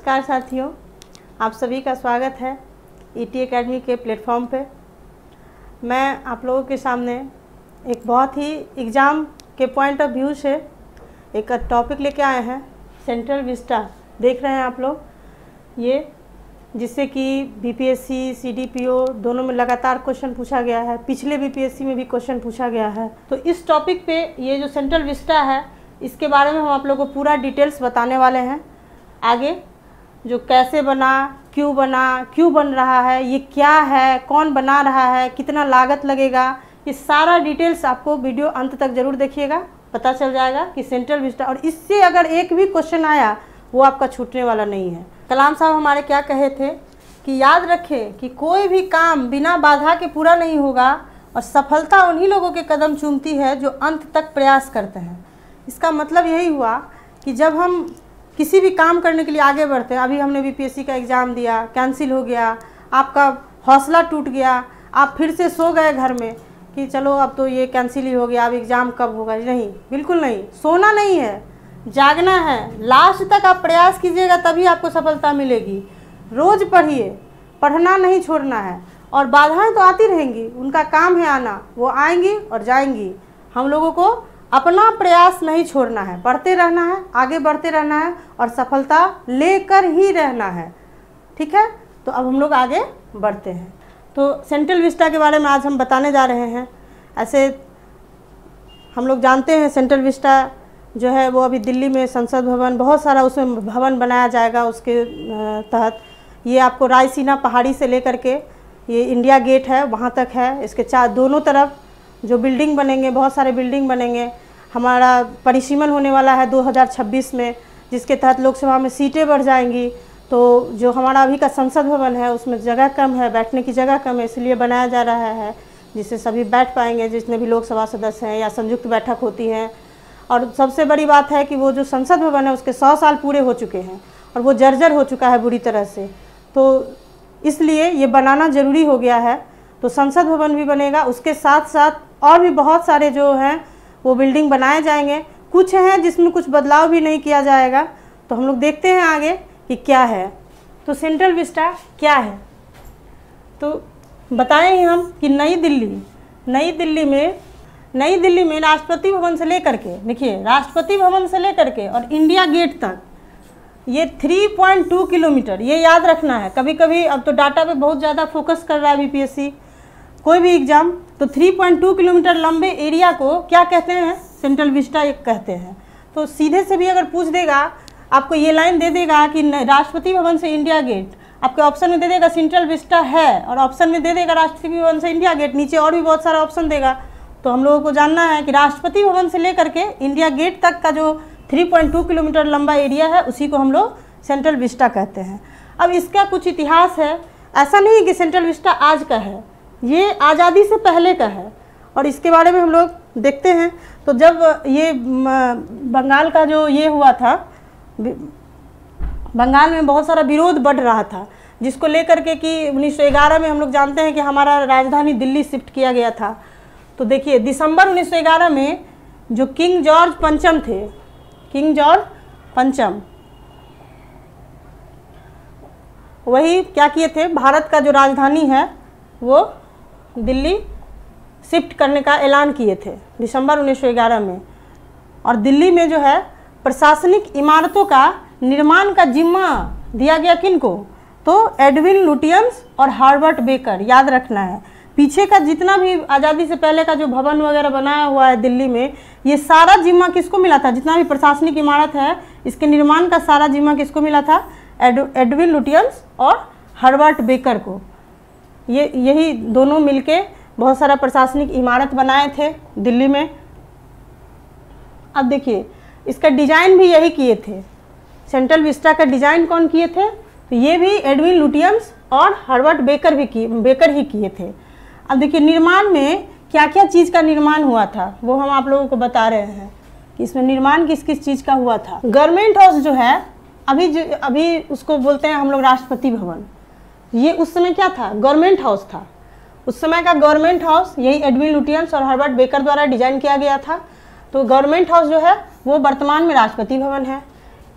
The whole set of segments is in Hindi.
नमस्कार साथियों, आप सभी का स्वागत है ईटी एकेडमी के प्लेटफॉर्म पे। मैं आप लोगों के सामने एक बहुत ही एग्ज़ाम के पॉइंट ऑफ व्यू से एक टॉपिक लेके आए हैं। सेंट्रल विस्टा देख रहे हैं आप लोग, ये जिससे कि बीपीएससी सीडीपीओ दोनों में लगातार क्वेश्चन पूछा गया है, पिछले बीपीएससी में भी क्वेश्चन पूछा गया है। तो इस टॉपिक पे ये जो सेंट्रल विस्टा है, इसके बारे में हम आप लोगों को पूरा डिटेल्स बताने वाले हैं। आगे जो कैसे बना, क्यों बन रहा है, ये क्या है, कौन बना रहा है, कितना लागत लगेगा, ये सारा डिटेल्स आपको वीडियो अंत तक ज़रूर देखिएगा, पता चल जाएगा कि सेंट्रल विस्टा। और इससे अगर एक भी क्वेश्चन आया वो आपका छूटने वाला नहीं है। कलाम साहब हमारे क्या कहे थे कि याद रखें कि कोई भी काम बिना बाधा के पूरा नहीं होगा और सफलता उन्हीं लोगों के कदम चूमती है जो अंत तक प्रयास करते हैं। इसका मतलब यही हुआ कि जब हम किसी भी काम करने के लिए आगे बढ़ते हैं, अभी हमने बीपीएससी का एग्ज़ाम दिया, कैंसिल हो गया, आपका हौसला टूट गया, आप फिर से सो गए घर में कि चलो अब तो ये कैंसिल ही हो गया, अब एग्ज़ाम कब होगा। नहीं, बिल्कुल नहीं, सोना नहीं है, जागना है। लास्ट तक आप प्रयास कीजिएगा तभी आपको सफलता मिलेगी। रोज़ पढ़िए, पढ़ना नहीं छोड़ना है। और बाधाएं तो आती रहेंगी, उनका काम है आना, वो आएंगी और जाएंगी। हम लोगों को अपना प्रयास नहीं छोड़ना है, पढ़ते रहना है, आगे बढ़ते रहना है और सफलता लेकर ही रहना है। ठीक है, तो अब हम लोग आगे बढ़ते हैं। तो सेंट्रल विस्टा के बारे में आज हम बताने जा रहे हैं। ऐसे हम लोग जानते हैं सेंट्रल विस्टा जो है वो अभी दिल्ली में संसद भवन, बहुत सारा उसमें भवन बनाया जाएगा। उसके तहत ये आपको रायसीना पहाड़ी से लेकर के ये इंडिया गेट है वहाँ तक है। इसके दोनों तरफ जो बिल्डिंग बनेंगे, बहुत सारे बिल्डिंग बनेंगे। हमारा परिसीमन होने वाला है 2026 में, जिसके तहत लोकसभा में सीटें बढ़ जाएंगी। तो जो हमारा अभी का संसद भवन है उसमें जगह कम है, बैठने की जगह कम है, इसलिए बनाया जा रहा है जिससे सभी बैठ पाएंगे, जितने भी लोकसभा सदस्य हैं, या संयुक्त बैठक होती हैं। और सबसे बड़ी बात है कि वो जो संसद भवन है उसके 100 साल पूरे हो चुके हैं और वो जर्जर हो चुका है बुरी तरह से, तो इसलिए ये बनाना ज़रूरी हो गया है। तो संसद भवन भी बनेगा, उसके साथ साथ और भी बहुत सारे जो हैं वो बिल्डिंग बनाए जाएंगे। कुछ हैं जिसमें कुछ बदलाव भी नहीं किया जाएगा। तो हम लोग देखते हैं आगे कि क्या है। तो सेंट्रल विस्टा क्या है, तो बताएं ही हम कि नई दिल्ली में राष्ट्रपति भवन से लेकर के, देखिए राष्ट्रपति भवन से लेकर के और इंडिया गेट तक ये 3.2 किलोमीटर, ये याद रखना है। कभी कभी अब तो डाटा पे बहुत ज़्यादा फोकस कर रहा है बीपीएससी, कोई भी एग्ज़ाम, तो 3.2 किलोमीटर लंबे एरिया को क्या कहते हैं, सेंट्रल विस्टा एक कहते हैं। तो सीधे से भी अगर पूछ देगा, आपको ये लाइन दे देगा कि राष्ट्रपति भवन से इंडिया गेट, आपके ऑप्शन में दे देगा सेंट्रल विस्टा है और ऑप्शन में दे देगा राष्ट्रपति भवन से इंडिया गेट, नीचे और भी बहुत सारा ऑप्शन देगा। तो हम लोगों को जानना है कि राष्ट्रपति भवन से लेकर के इंडिया गेट तक का जो 3.2 किलोमीटर लंबा एरिया है उसी को हम लोग सेंट्रल विस्टा कहते हैं। अब इसका कुछ इतिहास है, ऐसा नहीं कि सेंट्रल विस्टा आज का है, ये आज़ादी से पहले का है। और इसके बारे में हम लोग देखते हैं। तो जब ये बंगाल का जो ये हुआ था, बंगाल में बहुत सारा विरोध बढ़ रहा था, जिसको लेकर के कि 1911 में हम लोग जानते हैं कि हमारा राजधानी दिल्ली शिफ्ट किया गया था। तो देखिए दिसंबर 1911 में जो किंग जॉर्ज पंचम थे, किंग जॉर्ज पंचम, वही क्या किए थे, भारत का जो राजधानी है वो दिल्ली शिफ्ट करने का ऐलान किए थे दिसंबर 1911 में। और दिल्ली में जो है प्रशासनिक इमारतों का निर्माण का जिम्मा दिया गया किनको, तो एडविन लुटियंस और हार्वर्ट बेकर, याद रखना है। पीछे का जितना भी आज़ादी से पहले का जो भवन वगैरह बनाया हुआ है दिल्ली में, ये सारा जिम्मा किसको मिला था, जितना भी प्रशासनिक इमारत है इसके निर्माण का सारा जिम्मा किसको मिला था, एडविन लुटियंस और हार्वर्ट बेकर को। यही दोनों मिलके बहुत सारा प्रशासनिक इमारत बनाए थे दिल्ली में। अब देखिए इसका डिज़ाइन भी यही किए थे, सेंट्रल विस्टा का डिज़ाइन कौन किए थे, तो ये भी एडविन लुटियंस और हार्वर्ट बेकर ही किए थे। अब देखिए निर्माण में क्या क्या चीज़ का निर्माण हुआ था वो हम आप लोगों को बता रहे हैं कि इसमें निर्माण किस किस चीज़ का हुआ था। गवर्नमेंट हाउस जो है अभी उसको बोलते हैं हम लोग राष्ट्रपति भवन, ये उस समय क्या था, गवर्नमेंट हाउस था। उस समय का गवर्नमेंट हाउस यही एडविन लुटियंस और हार्वर्ट बेकर द्वारा डिजाइन किया गया था। तो गवर्नमेंट हाउस जो है वो वर्तमान में राष्ट्रपति भवन है।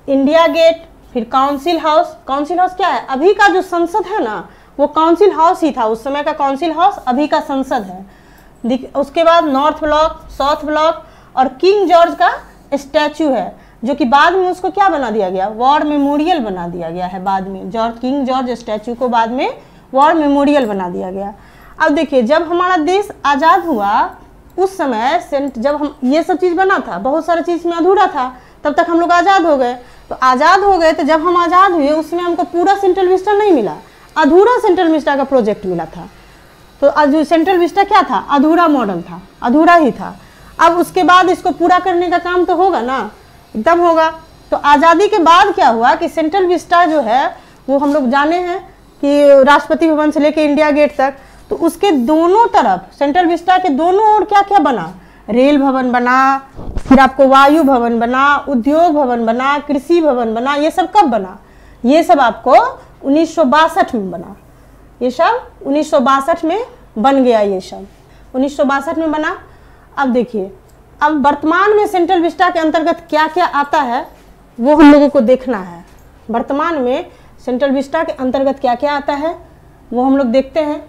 इंडिया गेट फिर काउंसिल हाउस। काउंसिल हाउस क्या है? अभी का जो संसद है ना वो काउंसिल हाउस ही था, उस समय का काउंसिल हाउस अभी का संसद है। उसके बाद नॉर्थ ब्लॉक, साउथ ब्लॉक और किंग जॉर्ज का स्टैचू है, जो कि बाद में उसको क्या बना दिया गया? वॉर मेमोरियल बना दिया गया है बाद में। किंग जॉर्ज स्टैचू को बाद में वॉर मेमोरियल बना दिया गया। अब देखिए, जब हमारा देश आज़ाद हुआ उस समय जब हम ये सब चीज़ बना था, बहुत सारा चीज़ में अधूरा था, तब तक हम लोग आज़ाद हो गए। तो आज़ाद हो गए तो जब हम आज़ाद हुए उसमें हमको पूरा सेंट्रल विस्टा नहीं मिला, अधूरा सेंट्रल विस्टा का प्रोजेक्ट मिला था। तो सेंट्रल विस्टा क्या था? अधूरा मॉडल था, अधूरा ही था। अब उसके बाद इसको पूरा करने का काम तो होगा ना, एकदम होगा। तो आज़ादी के बाद क्या हुआ कि सेंट्रल विस्टा जो है वो हम लोग जाने हैं कि राष्ट्रपति भवन से लेके इंडिया गेट तक, तो उसके दोनों तरफ सेंट्रल विस्टा के दोनों ओर क्या क्या बना? रेल भवन बना, फिर आपको वायु भवन बना, उद्योग भवन बना, कृषि भवन बना। ये सब कब बना? ये सब आपको 1962 में बना। ये सब 1962 में बन गया, ये सब 1962 में बना। अब देखिए, अब वर्तमान में सेंट्रल विस्टा के अंतर्गत क्या क्या आता है वो हम लोगों को देखना है। वर्तमान में सेंट्रल विस्टा के अंतर्गत क्या क्या आता है वो हम लोग देखते हैं।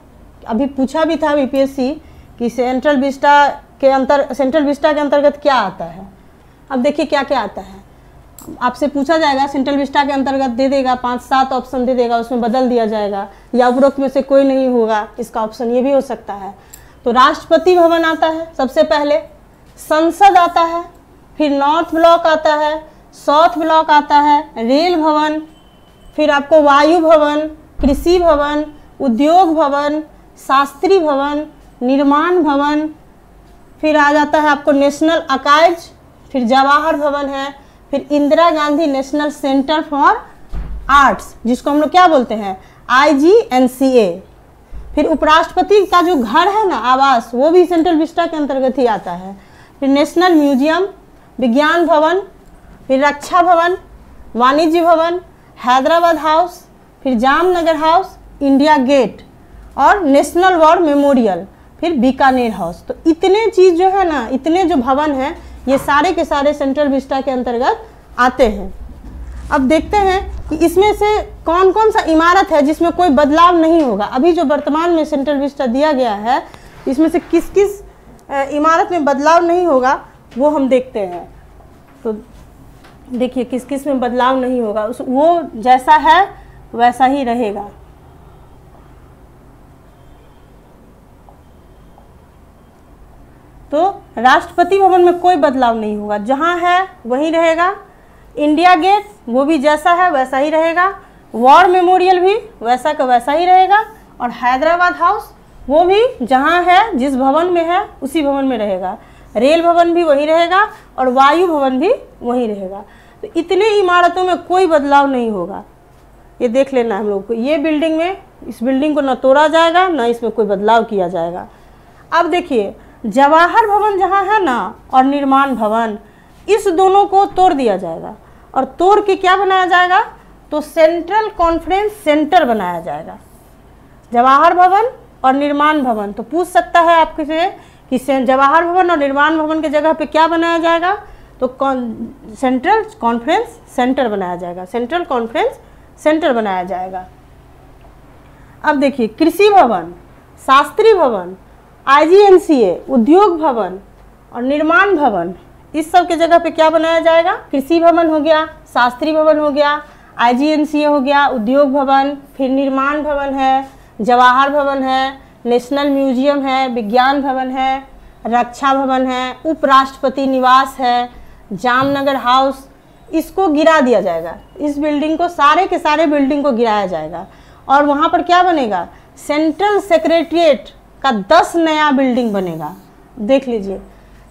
अभी पूछा भी था बीपीएससी कि सेंट्रल विस्टा के अंतर्गत क्या आता है। अब देखिए क्या क्या आता है, आपसे पूछा जाएगा सेंट्रल विस्टा के अंतर्गत, दे देगा 5-7 ऑप्शन दे देगा, उसमें बदल दिया जाएगा या उपरोक्त में से कोई नहीं होगा, इसका ऑप्शन ये भी हो सकता है। तो राष्ट्रपति भवन आता है सबसे पहले, संसद आता है, फिर नॉर्थ ब्लॉक आता है, साउथ ब्लॉक आता है, रेल भवन, फिर आपको वायु भवन, कृषि भवन, उद्योग भवन, शास्त्री भवन, निर्माण भवन, फिर आ जाता है आपको नेशनल आर्काइव्स, फिर जवाहर भवन है, फिर Indira Gandhi national centre for arts, जिसको हम लोग क्या बोलते हैं? IGNCA। फिर उपराष्ट्रपति का जो घर है ना, आवास, वो भी सेंट्रल विस्टा के अंतर्गत ही आता है। फिर नेशनल म्यूजियम, विज्ञान भवन, फिर रक्षा भवन, वाणिज्य भवन, हैदराबाद हाउस, फिर जामनगर हाउस, इंडिया गेट और नेशनल वॉर मेमोरियल, फिर बीकानेर हाउस। तो इतने चीज़ जो है ना, इतने जो भवन हैं, ये सारे के सारे सेंट्रल विस्टा के अंतर्गत आते हैं। अब देखते हैं कि इसमें से कौन कौन सा इमारत है जिसमें कोई बदलाव नहीं होगा। अभी जो वर्तमान में सेंट्रल विस्टा दिया गया है, इसमें से किस किस इमारत में बदलाव नहीं होगा वो हम देखते हैं। तो देखिए किस किस में बदलाव नहीं होगा, वो जैसा है वैसा ही रहेगा। तो राष्ट्रपति भवन में कोई बदलाव नहीं होगा, जहाँ है वहीं रहेगा। इंडिया गेट वो भी जैसा है वैसा ही रहेगा। वॉर मेमोरियल भी वैसा का वैसा ही रहेगा। और हैदराबाद हाउस वो भी जहाँ है, जिस भवन में है उसी भवन में रहेगा। रेल भवन भी वही रहेगा और वायु भवन भी वही रहेगा। तो इतने इमारतों में कोई बदलाव नहीं होगा, ये देख लेना हम लोग को। ये बिल्डिंग में, इस बिल्डिंग को न तोड़ा जाएगा न इसमें कोई बदलाव किया जाएगा। अब देखिए, जवाहर भवन जहाँ है ना और निर्माण भवन, इस दोनों को तोड़ दिया जाएगा। और तोड़ के क्या बनाया जाएगा? तो सेंट्रल कॉन्फ्रेंस सेंटर बनाया जाएगा। जवाहर भवन और निर्माण भवन, तो पूछ सकता है आपके से कि जवाहर भवन और निर्माण भवन के जगह पे क्या बनाया जाएगा? तो सेंट्रल कॉन्फ्रेंस सेंटर बनाया जाएगा। सेंट्रल कॉन्फ्रेंस सेंटर बनाया जाएगा। अब देखिए, कृषि भवन, शास्त्री भवन, IGNCA, उद्योग भवन और निर्माण भवन, इस सब के जगह पे क्या बनाया जाएगा? कृषि भवन हो गया, शास्त्री भवन हो गया, IGNCA हो गया, उद्योग भवन, फिर निर्माण भवन है, जवाहर भवन है, नेशनल म्यूजियम है, विज्ञान भवन है, रक्षा भवन है, उपराष्ट्रपति निवास है, जामनगर हाउस, इसको गिरा दिया जाएगा। इस बिल्डिंग को, सारे के सारे बिल्डिंग को गिराया जाएगा। और वहाँ पर क्या बनेगा? सेंट्रल सेक्रेटरिएट का 10 नया बिल्डिंग बनेगा। देख लीजिए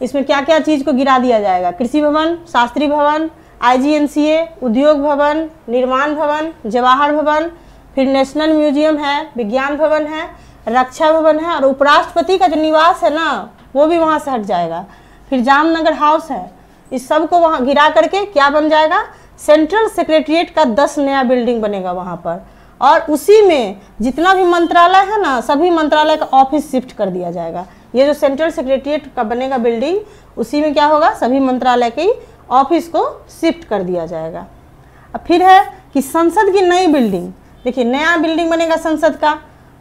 इसमें क्या क्या चीज़ को गिरा दिया जाएगा। कृषि भवन, शास्त्री भवन, IGNCA, उद्योग भवन, निर्माण भवन, जवाहर भवन, फिर नेशनल म्यूजियम है, विज्ञान भवन है, रक्षा भवन है और उपराष्ट्रपति का जो निवास है ना वो भी वहाँ से हट जाएगा। फिर जामनगर हाउस है। इस सब को वहाँ गिरा करके क्या बन जाएगा? सेंट्रल सेक्रेटरिएट का 10 नया बिल्डिंग बनेगा वहाँ पर। और उसी में जितना भी मंत्रालय है ना, सभी मंत्रालय का ऑफिस शिफ्ट कर दिया जाएगा। ये जो सेंट्रल सेक्रेटरिएट का बनेगा बिल्डिंग, उसी में क्या होगा? सभी मंत्रालय के ऑफिस को शिफ्ट कर दिया जाएगा। अब फिर है कि संसद की नई बिल्डिंग, देखिए नया बिल्डिंग बनेगा संसद का,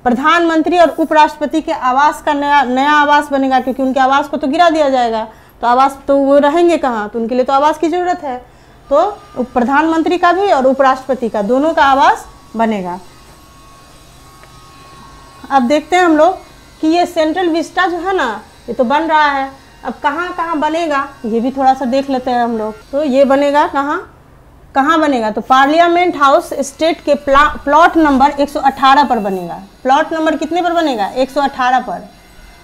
प्रधानमंत्री और उपराष्ट्रपति के आवास का नया आवास बनेगा, क्योंकि उनके आवास को तो गिरा दिया जाएगा, तो आवास तो वो रहेंगे कहाँ, तो उनके लिए तो आवास की ज़रूरत है। तो प्रधानमंत्री का भी और उपराष्ट्रपति का दोनों का आवास बनेगा। अब देखते हैं हम लोग कि ये सेंट्रल विस्टा जो है ना, ये तो बन रहा है। अब कहाँ कहाँ बनेगा ये भी थोड़ा सा देख लेते हैं हम लोग। तो ये बनेगा कहाँ बनेगा, तो पार्लियामेंट हाउस स्टेट के प्लॉट नंबर 118 पर बनेगा। प्लॉट नंबर कितने पर बनेगा? 118 पर।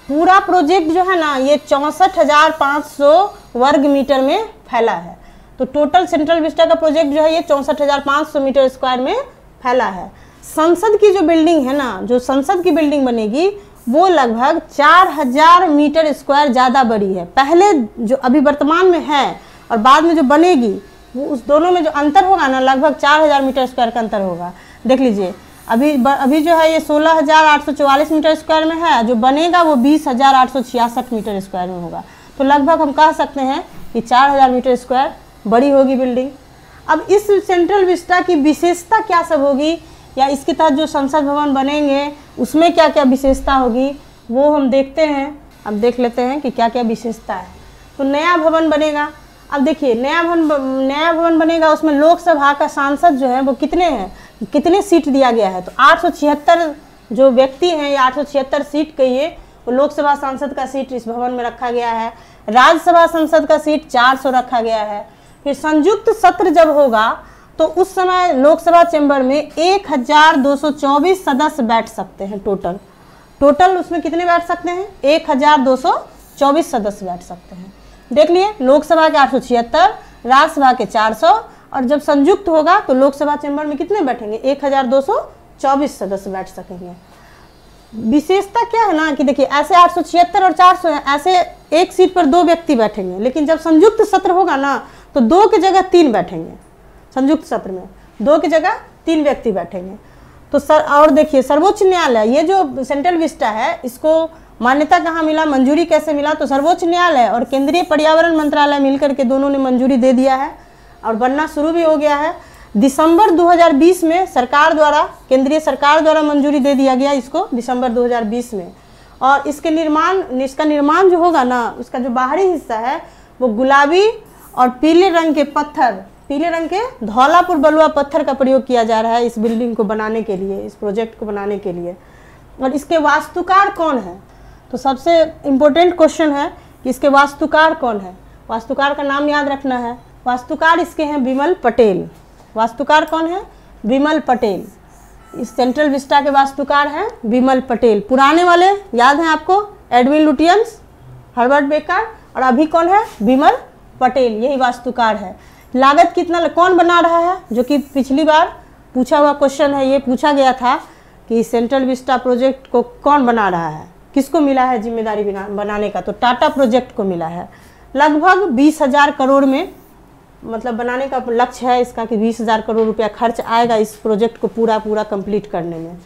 पूरा प्रोजेक्ट जो है ना ये 64,500 वर्ग मीटर में फैला है। तो टोटल सेंट्रल विस्टा का प्रोजेक्ट जो है ये 64,500 मीटर स्क्वायर में फैला है। संसद की जो बिल्डिंग है ना, जो संसद की बिल्डिंग बनेगी वो लगभग 4,000 मीटर स्क्वायर ज़्यादा बड़ी है। पहले जो अभी वर्तमान में है और बाद में जो बनेगी वो उस दोनों में जो अंतर होगा ना लगभग 4,000 मीटर स्क्वायर का अंतर होगा। देख लीजिए अभी जो है ये 16,844 मीटर स्क्वायर में है, जो बनेगा वो 20,866 मीटर स्क्वायर में होगा। तो लगभग हम कह सकते हैं कि 4,000 मीटर स्क्वायर बड़ी होगी बिल्डिंग। अब इस सेंट्रल विस्टा की विशेषता क्या सब होगी, या इसके तहत जो संसद भवन बनेंगे उसमें क्या क्या विशेषता होगी वो हम देखते हैं। अब देख लेते हैं कि क्या क्या विशेषता है। तो नया भवन बनेगा। अब देखिए नया भवन बनेगा, उसमें लोकसभा का सांसद जो है वो कितने सीट दिया गया है, तो 876 जो व्यक्ति हैं या 876 सीट कहिए वो लोकसभा सांसद का सीट इस भवन में रखा गया है। राज्यसभा संसद का सीट 400 रखा गया है। फिर संयुक्त सत्र जब होगा तो उस समय लोकसभा चैम्बर में 1,224 सदस्य बैठ सकते हैं। टोटल उसमें कितने बैठ सकते हैं? 1,224 सदस्य बैठ सकते हैं। देख लिए, लोकसभा के 876, राज्यसभा के 400, और जब संयुक्त होगा तो लोकसभा चैम्बर में कितने बैठेंगे? 1,224 सदस्य बैठ सकेंगे। विशेषता क्या है ना कि देखिए ऐसे 876 और 400 है, ऐसे एक सीट पर 2 व्यक्ति बैठेंगे, लेकिन जब संयुक्त सत्र होगा ना तो 2 की जगह 3 बैठेंगे। संयुक्त सत्र में 2 की जगह 3 व्यक्ति बैठेंगे। तो और देखिए सर्वोच्च न्यायालय, ये जो सेंट्रल विस्टा है इसको मान्यता कहाँ मिला, मंजूरी कैसे मिला, तो सर्वोच्च न्यायालय और केंद्रीय पर्यावरण मंत्रालय मिलकर के दोनों ने मंजूरी दे दिया है और बनना शुरू भी हो गया है। दिसंबर 2020 में केंद्रीय सरकार द्वारा मंजूरी दे दिया गया इसको, दिसंबर 2020 में। और इसका निर्माण जो होगा ना, उसका जो बाहरी हिस्सा है वो गुलाबी और पीले रंग के धौलापुर बलुआ पत्थर का प्रयोग किया जा रहा है इस बिल्डिंग को बनाने के लिए, इस प्रोजेक्ट को बनाने के लिए। और इसके वास्तुकार कौन है, तो सबसे इम्पोर्टेंट क्वेश्चन है कि इसके वास्तुकार कौन है। वास्तुकार का नाम याद रखना है। वास्तुकार इसके हैं विमल पटेल। वास्तुकार कौन है? विमल पटेल। इस सेंट्रल विस्टा के वास्तुकार हैं विमल पटेल। पुराने वाले याद हैं आपको, एडविन लुटियंस, हर्बर्ट बेकर, और अभी कौन है? विमल पटेल, यही वास्तुकार है। लागत कितना, कौन बना रहा है, जो कि पिछली बार पूछा हुआ क्वेश्चन है, ये पूछा गया था कि सेंट्रल विस्टा प्रोजेक्ट को कौन बना रहा है, किसको मिला है जिम्मेदारी बनाने का, तो टाटा प्रोजेक्ट को मिला है। लगभग 20,000 करोड़ में मतलब बनाने का लक्ष्य है इसका कि 20,000 करोड़ रुपया खर्च आएगा इस प्रोजेक्ट को पूरा कंप्लीट करने में।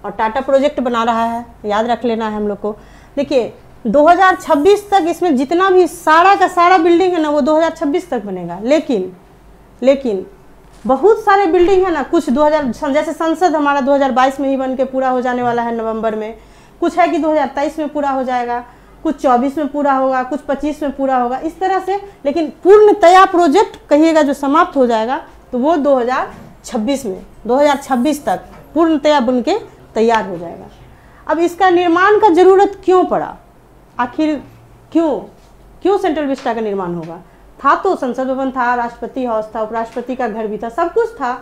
और टाटा प्रोजेक्ट बना रहा है, याद रख लेना है हम लोग को। देखिए 2026 तक इसमें जितना भी सारा का सारा बिल्डिंग है ना वो 2026 तक बनेगा। लेकिन बहुत सारे बिल्डिंग है ना, कुछ 2000 जैसे संसद हमारा 2022 में ही बन के पूरा हो जाने वाला है नवंबर में, कुछ है कि 2023 में पूरा हो जाएगा, कुछ 24 में पूरा होगा, कुछ 25 में पूरा होगा, इस तरह से। लेकिन पूर्णतया प्रोजेक्ट कहिएगा जो समाप्त हो जाएगा तो वो 2026 तक पूर्णतया बन के तैयार हो जाएगा। अब इसका निर्माण का जरूरत क्यों पड़ा, आखिर क्यों सेंट्रल विस्टा का निर्माण होगा? था तो संसद भवन था, राष्ट्रपति हाउस था, उपराष्ट्रपति का घर भी था, सब कुछ था,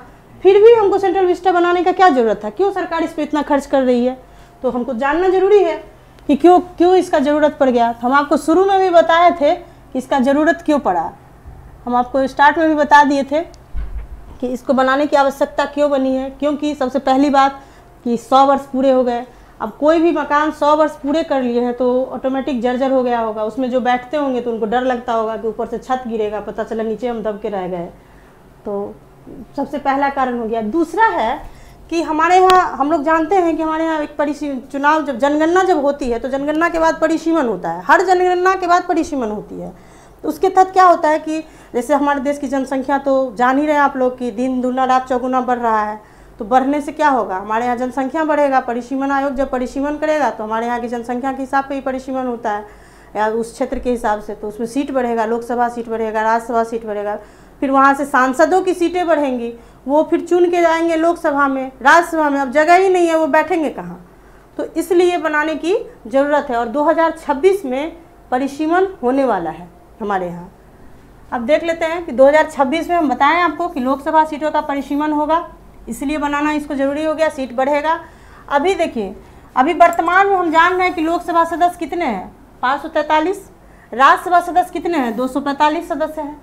फिर भी हमको सेंट्रल विस्टा बनाने का क्या जरूरत था? क्यों सरकार इस पर इतना खर्च कर रही है? तो हमको जानना जरूरी है कि क्यों इसका ज़रूरत पड़ गया। हम आपको शुरू में भी बताए थे कि इसका ज़रूरत क्यों पड़ा। हम आपको स्टार्ट में भी बता दिए थे कि इसको बनाने की आवश्यकता क्यों बनी है। क्योंकि सबसे पहली बात कि 100 वर्ष पूरे हो गए। अब कोई भी मकान 100 वर्ष पूरे कर लिए हैं तो ऑटोमेटिक जर्जर हो गया होगा, उसमें जो बैठते होंगे तो उनको डर लगता होगा कि ऊपर से छत गिरेगा, पता चला नीचे हम दब के रह गए। तो सबसे पहला कारण हो गया। दूसरा है कि हमारे यहाँ हम लोग जानते हैं कि हमारे यहाँ एक चुनाव जब जनगणना जब होती है तो जनगणना के बाद परिसीमन होता है। हर जनगणना के बाद परिसीमन होती है। तो उसके तहत क्या होता है कि जैसे हमारे देश की जनसंख्या तो जान ही रहे हैं आप लोग कि दिन दुगना रात चौगुना बढ़ रहा है। तो बढ़ने से क्या होगा, हमारे यहाँ जनसंख्या बढ़ेगा। परिसीमन आयोग जब परिसीमन करेगा तो हमारे यहाँ की जनसंख्या के हिसाब पे ही परिसीमन होता है, या उस क्षेत्र के हिसाब से। तो उसमें सीट बढ़ेगा, लोकसभा सीट बढ़ेगा, राज्यसभा सीट बढ़ेगा। फिर वहाँ से सांसदों की सीटें बढ़ेंगी, वो फिर चुन के जाएंगे लोकसभा में, राज्यसभा में। अब जगह ही नहीं है, वो बैठेंगे कहाँ। तो इसलिए बनाने की ज़रूरत है। और 2026 में परिसीमन होने वाला है हमारे यहाँ। अब देख लेते हैं कि 2026 में हम बताएं आपको कि लोकसभा सीटों का परिसीमन होगा, इसलिए बनाना इसको ज़रूरी हो गया, सीट बढ़ेगा। अभी देखिए, अभी वर्तमान में हम जान रहे हैं कि लोकसभा सदस्य कितने हैं, 543। राज्यसभा सदस्य कितने हैं, 245 सदस्य हैं।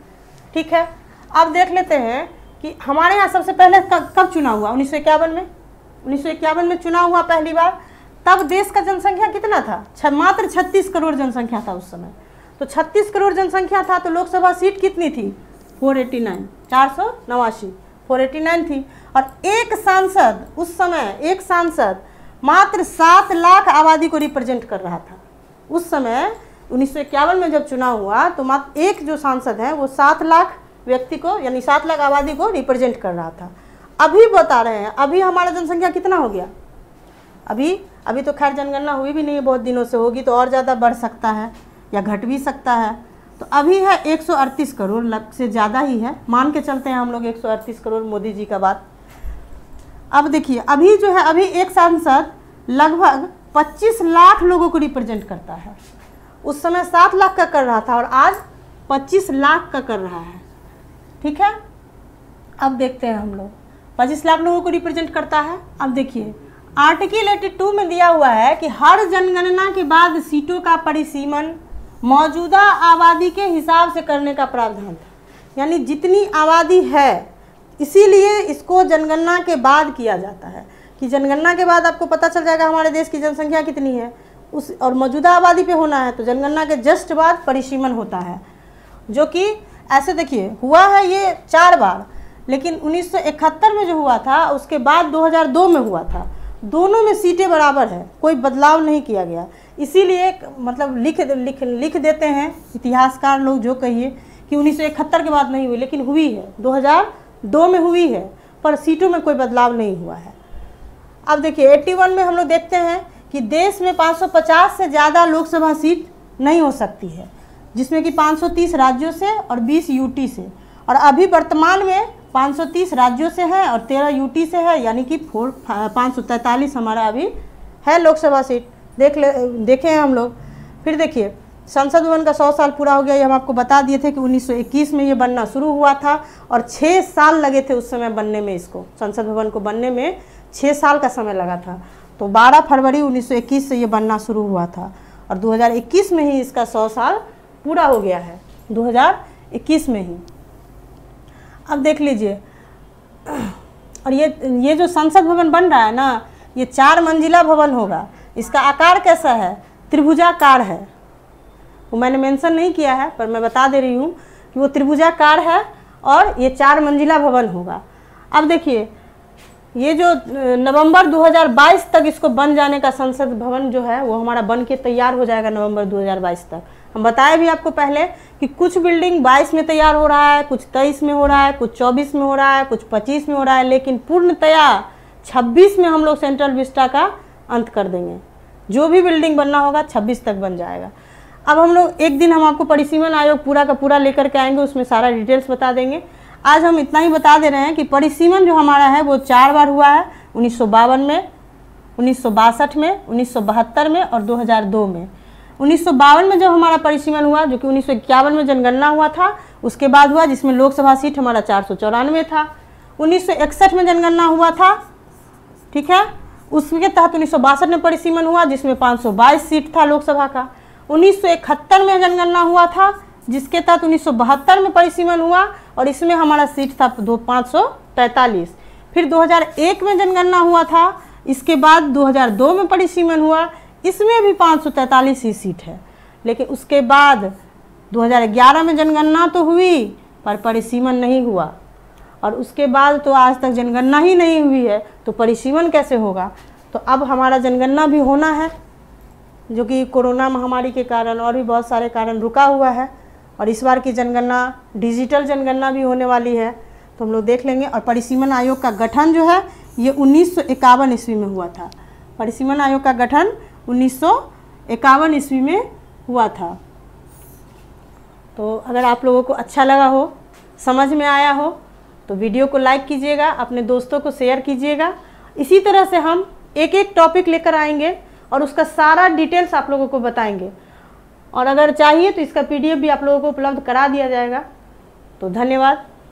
ठीक है, अब देख लेते हैं कि हमारे यहाँ सबसे पहले कब चुनाव हुआ, 1951 में। 1951 में चुनाव हुआ पहली बार। तब देश का जनसंख्या कितना था, मात्र 36 करोड़ जनसंख्या था उस समय। तो 36 करोड़ जनसंख्या था, तो लोकसभा सीट कितनी थी, 489, 489 थी। और एक सांसद, उस समय एक सांसद मात्र 7 लाख आबादी को रिप्रेजेंट कर रहा था। उस समय 1951 में जब चुनाव हुआ तो मात्र एक जो सांसद है वो 7 लाख व्यक्ति को, यानी 7 लाख आबादी को रिप्रेजेंट कर रहा था। अभी बता रहे हैं, अभी हमारा जनसंख्या कितना हो गया, अभी तो खैर जनगणना हुई भी नहीं है, बहुत दिनों से, होगी तो और ज़्यादा बढ़ सकता है या घट भी सकता है। तो अभी है 138 करोड़, से ज़्यादा ही है, मान के चलते हैं हम लोग 138 करोड़, मोदी जी का बात। अब देखिए, अभी जो है, अभी एक सांसद लगभग 25 लाख लोगों को रिप्रेजेंट करता है। उस समय 7 लाख का कर रहा था और आज 25 लाख का कर रहा है। ठीक है, अब देखते हैं हम लोग, 25 लाख लोगों को रिप्रेजेंट करता है। अब देखिए, आर्टिकल 82 में दिया हुआ है कि हर जनगणना के बाद सीटों का परिसीमन मौजूदा आबादी के हिसाब से करने का प्रावधान था। यानी जितनी आबादी है, इसीलिए इसको जनगणना के बाद किया जाता है कि जनगणना के बाद आपको पता चल जाएगा हमारे देश की जनसंख्या कितनी है, उस और मौजूदा आबादी पे होना है। तो जनगणना के जस्ट बाद परिसीमन होता है, जो कि ऐसे देखिए हुआ है ये 4 बार। लेकिन 1971 में जो हुआ था, उसके बाद 2002 में हुआ था। दोनों में सीटें बराबर है, कोई बदलाव नहीं किया गया। इसीलिए मतलब लिख देते हैं इतिहासकार लोग, जो कहिए कि 1971 के बाद नहीं हुई, लेकिन हुई है, 2002 में हुई है, पर सीटों में कोई बदलाव नहीं हुआ है। अब देखिए 81 में हम लोग देखते हैं कि देश में 550 से ज़्यादा लोकसभा सीट नहीं हो सकती है, जिसमें कि 530 राज्यों से और 20 यूटी से। और अभी वर्तमान में 530 राज्यों से है और 13 यूटी से है, यानी कि 543 हमारा अभी है लोकसभा सीट। देखे हैं हम लोग। फिर देखिए, संसद भवन का 100 साल पूरा हो गया, ये हम आपको बता दिए थे कि 1921 में ये बनना शुरू हुआ था और 6 साल लगे थे उस समय बनने में। इसको संसद भवन को बनने में 6 साल का समय लगा था। तो 12 फरवरी 1921 से ये बनना शुरू हुआ था और 2021 में ही इसका 100 साल पूरा हो गया है, 2021 में ही। अब देख लीजिए, और ये जो संसद भवन बन रहा है ना, ये 4 मंजिला भवन होगा। इसका आकार कैसा है, त्रिभुजाकार है। वो मैंने मेंशन नहीं किया है, पर मैं बता दे रही हूँ कि वो त्रिभुजाकार है और ये 4 मंजिला भवन होगा। अब देखिए, ये जो नवंबर 2022 तक इसको बन जाने का संसद भवन जो है वो हमारा बन के तैयार हो जाएगा नवंबर 2022 तक। हम बताए भी आपको पहले कि कुछ बिल्डिंग 22 में तैयार हो रहा है, कुछ 23 में हो रहा है, कुछ 24 में हो रहा है, कुछ 25 में हो रहा है, लेकिन पूर्णतया 26 में हम लोग सेंट्रल विस्टा का अंत कर देंगे। जो भी बिल्डिंग बनना होगा 26 तक बन जाएगा। अब हम लोग एक दिन हम आपको परिसीमन आयोग पूरा का पूरा लेकर के आएंगे, उसमें सारा डिटेल्स बता देंगे। आज हम इतना ही बता दे रहे हैं कि परिसीमन जो हमारा है वो 4 बार हुआ है, 1952 में, 1962 में, 1972 में और 2002 में। 1952 में जब हमारा परिसीमन हुआ, जो कि 1951 में जनगणना हुआ था, उसके बाद हुआ, जिसमें लोकसभा सीट हमारा 494 था। 1961 में जनगणना हुआ था, ठीक है, उसके तहत 1962 में परिसीमन हुआ, जिसमें 522 सीट था लोकसभा का। 1971 में जनगणना हुआ था, जिसके तहत 1972 में परिसीमन हुआ और इसमें हमारा सीट था 543। फिर 2001 में जनगणना हुआ था, इसके बाद 2002 में परिसीमन हुआ, इसमें भी 543 ही सीट है। लेकिन उसके बाद 2011 में जनगणना तो हुई पर परिसीमन नहीं हुआ, और उसके बाद तो आज तक जनगणना ही नहीं हुई है, तो परिसीमन कैसे होगा। तो अब हमारा जनगणना भी होना है, जो कि कोरोना महामारी के कारण और भी बहुत सारे कारण रुका हुआ है। और इस बार की जनगणना डिजिटल जनगणना भी होने वाली है, तो हम लोग देख लेंगे। और परिसीमन आयोग का गठन जो है ये 1951 ईस्वी में हुआ था। परिसीमन आयोग का गठन 1951 ईस्वी में हुआ था। तो अगर आप लोगों को अच्छा लगा हो, समझ में आया हो, तो वीडियो को लाइक कीजिएगा, अपने दोस्तों को शेयर कीजिएगा। इसी तरह से हम एक एक टॉपिक लेकर आएंगे और उसका सारा डिटेल्स आप लोगों को बताएंगे। और अगर चाहिए तो इसका PDF भी आप लोगों को उपलब्ध करा दिया जाएगा। तो धन्यवाद।